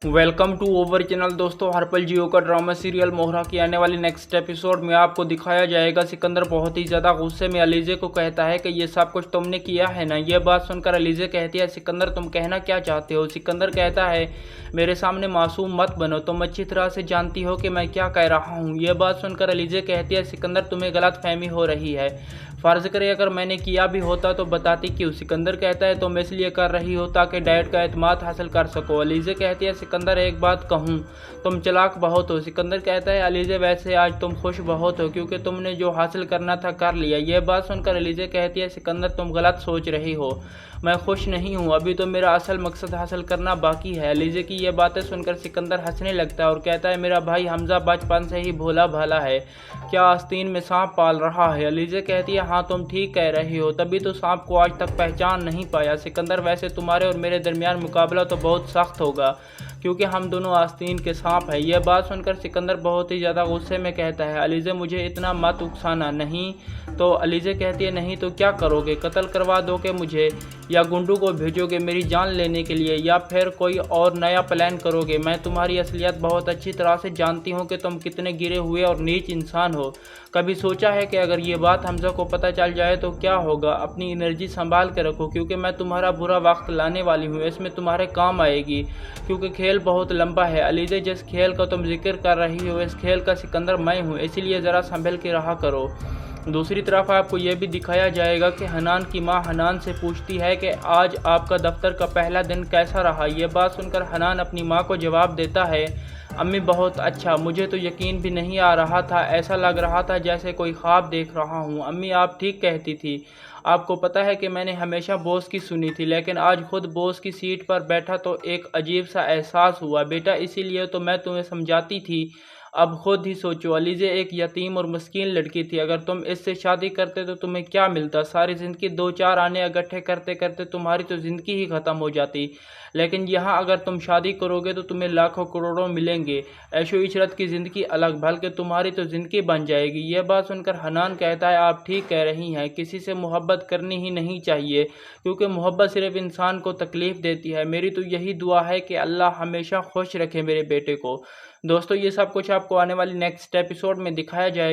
Welcome to over channel. दोस्तों, हर पल जियो का ड्रामा सीरियल मोहरा की आने वाली नेक्स्ट एपिसोड में आपको दिखाया जाएगा सिकंदर बहुत ही ज़्यादा गुस्से में अलीज़े को कहता है कि ये सब कुछ तुमने किया है ना। ये बात सुनकर अलीज़े कहती है, सिकंदर तुम कहना क्या चाहते हो। सिकंदर कहता है, मेरे सामने मासूम मत बनो, तुम अच्छी तरह से जानती हो कि मैं क्या कह रहा हूँ। ये बात सुनकर अलीज़े कहती है, सिकंदर तुम्हें गलत फहमी हो रही है। फ़र्ज़ करे अगर मैंने किया भी होता तो बताती क्यों। सिकंदर कहता है, तुम इसलिए कर रही हो ताकि डैड का एतमाद हासिल कर सको। अलीज़े कहती है, सिकंदर एक बात कहूँ, तुम चालाक बहुत हो। सिकंदर कहता है, अलीज़े वैसे आज तुम खुश बहुत हो क्योंकि तुमने जो हासिल करना था कर लिया। यह बात सुनकर अलीज़े कहती है, सिकंदर तुम गलत सोच रही हो, मैं खुश नहीं हूँ, अभी तो मेरा असल मकसद हासिल करना बाकी है। अलीज़े की यह बातें सुनकर सिकंदर हंसने लगता है और कहता है, मेरा भाई हमजा बचपन से ही भोला भाला है, क्या आस्तीन में सांप पाल रहा है। अलीज़े कहती है, हाँ तुम ठीक कह रही हो, तभी तो सांप को आज तक पहचान नहीं पाया। सिकंदर वैसे तुम्हारे और मेरे दरमियान मुकाबला तो बहुत सख्त होगा क्योंकि हम दोनों आस्तीन के सांप हैं। यह बात सुनकर सिकंदर बहुत ही ज़्यादा गुस्से में कहता है, अलीज़े मुझे इतना मत उकसाना। नहीं तो अलीज़े कहती है, नहीं तो क्या करोगे, कत्ल करवा दोगे मुझे या गुंडू को भेजोगे मेरी जान लेने के लिए, या फिर कोई और नया प्लान करोगे। मैं तुम्हारी असलियत बहुत अच्छी तरह से जानती हूँ कि तुम कितने गिरे हुए और नीच इंसान हो। कभी सोचा है कि अगर ये बात हमजा को पता चल जाए तो क्या होगा। अपनी एनर्जी संभाल के रखो क्योंकि मैं तुम्हारा बुरा वक्त लाने वाली हूँ, इसमें तुम्हारे काम आएगी क्योंकि खेल बहुत लंबा है। अलीज़े जिस खेल का तुम जिक्र कर रही हो इस खेल का सिकंदर मैं हूँ, इसीलिए ज़रा संभल के रहा करो। दूसरी तरफ आपको यह भी दिखाया जाएगा कि हनान की मां हनान से पूछती है कि आज आपका दफ्तर का पहला दिन कैसा रहा। यह बात सुनकर हनान अपनी मां को जवाब देता है, अम्मी बहुत अच्छा, मुझे तो यकीन भी नहीं आ रहा था, ऐसा लग रहा था जैसे कोई ख्वाब देख रहा हूँ। अम्मी आप ठीक कहती थी, आपको पता है कि मैंने हमेशा बॉस की सुनी थी लेकिन आज खुद बॉस की सीट पर बैठा तो एक अजीब सा एहसास हुआ। बेटा इसीलिए तो मैं तुम्हें समझाती थी, अब खुद ही सोचो। अलीज़े एक यतीम और मस्कीन लड़की थी, अगर तुम इससे शादी करते तो तुम्हें क्या मिलता। सारी ज़िंदगी दो चार आने इकट्ठे करते करते तुम्हारी तो ज़िंदगी ही ख़त्म हो जाती, लेकिन यहाँ अगर तुम शादी करोगे तो तुम्हें लाखों करोड़ों मिलेंगे, ऐशो इशरत की ज़िंदगी अलग, बल्कि तुम्हारी तो ज़िंदगी बन जाएगी। यह बात सुनकर हनान कहता है, आप ठीक कह रही हैं, किसी से मोहब्बत करनी ही नहीं चाहिए क्योंकि मोहब्बत सिर्फ इंसान को तकलीफ़ देती है। मेरी तो यही दुआ है कि अल्लाह हमेशा खुश रखे मेरे बेटे को। दोस्तों, ये सब कुछ आपको आने वाली नेक्स्ट एपिसोड में दिखाया जाएगा।